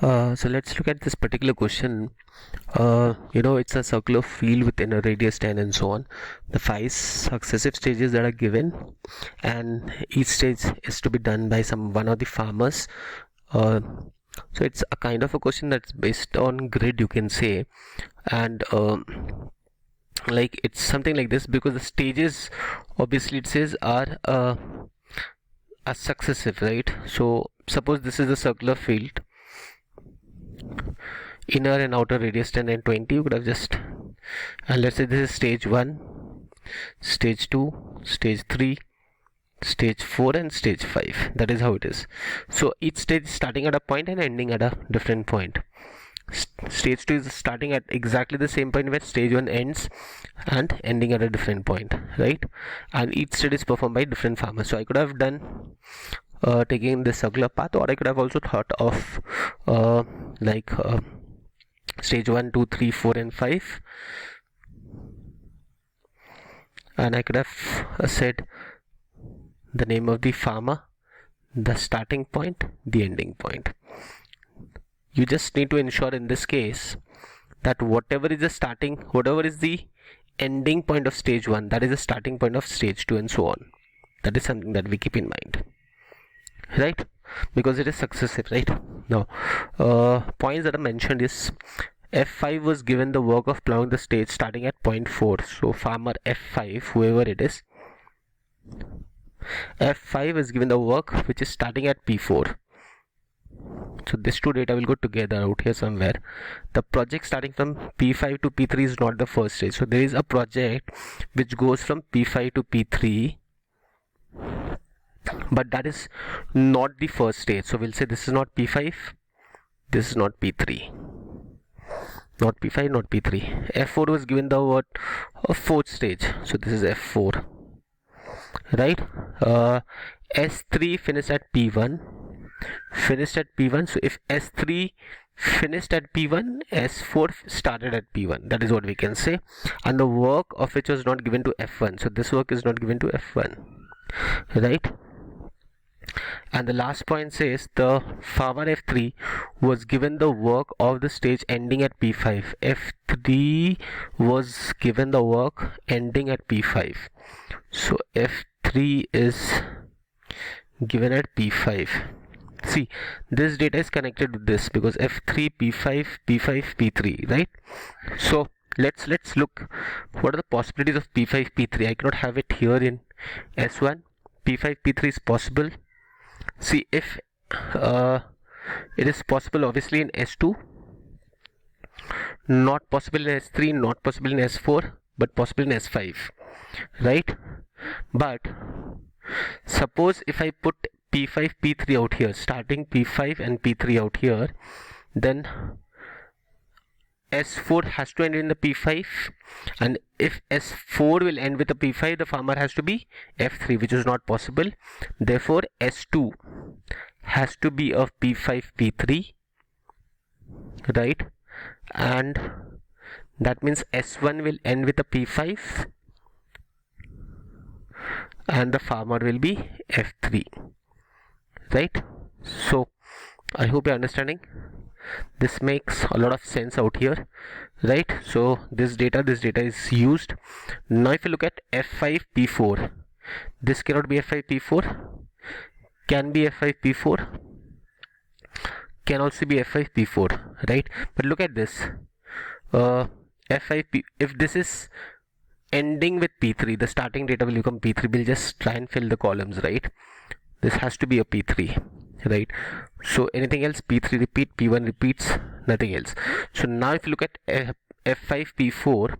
So let's look at this particular question. It's a circular field within a radius 10 and so on. The 5 successive stages that are given, and each stage is to be done by one of the farmers. So it's a kind of a question that's based on grid, you can say, and like it's something like this, because the stages, obviously it says, are successive, right? So suppose this is a circular field, inner and outer radius 10 and 20. You could have just, and let's say this is stage 1, stage 2, stage 3, stage 4 and stage 5. That is how it is. So each stage is starting at a point and ending at a different point. Stage 2 is starting at exactly the same point where stage 1 ends and ending at a different point, right? And each stage is performed by different farmers. So I could have done taking this circular path, or I could have also thought of stage 1, 2, 3, 4 and 5, and I could have said the name of the farmer, the starting point, the ending point. You just need to ensure in this case that whatever is the ending point of stage 1, that is the starting point of stage 2 and so on. That is something that we keep in mind, right? Because it is successive, right? Now points that are mentioned is F5 was given the work of plowing the stage starting at point 4. So farmer F5, whoever it is, F5 is given the work which is starting at P4. So this two data will go together out here somewhere. The project starting from P5 to P3 is not the first stage. So there is a project which goes from P5 to P3, but that is not the first stage. So we'll say this is not P5, this is not P3, not P5, not P3. F4 was given the what? A fourth stage. So this is F4, right? S3 finished at P1, So if S3 finished at P1, S4 started at P1. That is what we can say. And the work of which was not given to F1. So this work is not given to F1, right? And the last point says the farmer F3 was given the work of the stage ending at P5. F3 was given the work ending at P5. So F3 is given at P5. See, this data is connected with this because F3, P5, P5, P3, right? So let's look what are the possibilities of P5, P3. I cannot have it here in S1. P5, P3 is possible. See, if it is possible obviously in S2, not possible in S3, not possible in S4, but possible in S5, right? But suppose if I put P5, P3 out here, starting P5 and P3 out here, then S4 has to end in the P5, and if S4 will end with a P5, the farmer has to be F3, which is not possible. Therefore S2 has to be of P5, P3, right? And that means S1 will end with a P5 and the farmer will be F3, right? So I hope you're understanding. This makes a lot of sense out here, right? So this data is used. Now if you look at F5 P4, this cannot be F5 P4, can be F5 P4, can also be F5 P4, right? But look at this, F5 P, if this is ending with P3, the starting data will become P3. We'll just try and fill the columns, right? This has to be a P3, right? So anything else, P3 repeat, P1 repeats, nothing else. So now if you look at F5 P4,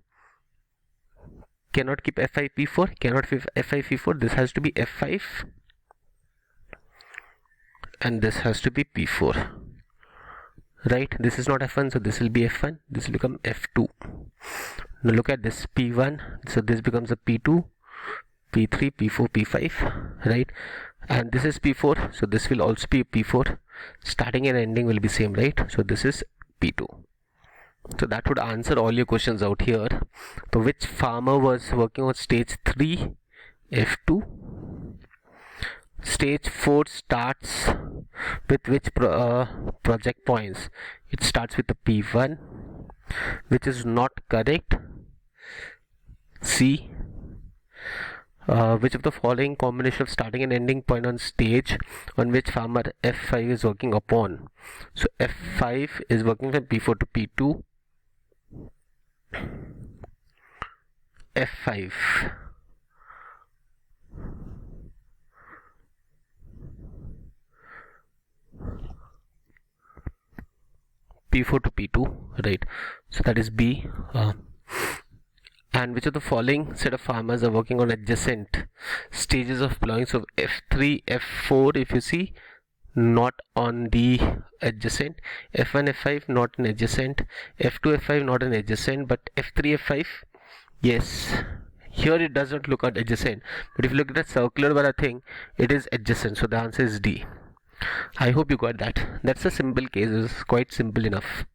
cannot keep F5 P4, cannot keep F5 P4. This has to be F5 and this has to be P4, right? This is not F1, so this will be F1, this will become F2. Now look at this, P1, so this becomes a P2, P3, P4, P5, right? And this is P4, so this will also be P4. Starting and ending will be same, right? So this is P2. So that would answer all your questions out here. So which farmer was working on stage 3, F2? Stage 4 starts with which project points. It starts with the P1, which is not correct. C. Which of the following combination of starting and ending point on stage on which farmer F5 is working upon? So F5 is working from P4 to P2. F5. P4 to P2, right? So that is B. And which of the following set of farmers are working on adjacent stages of plowing? So F3, F4, if you see, not on the adjacent. F1, F5 not an adjacent. F2, F5 not an adjacent, but F3, F5, yes. Here it does not look at adjacent, but if you look at the circular bar thing, it is adjacent. So the answer is D. I hope you got that. That's a simple case. It's quite simple enough.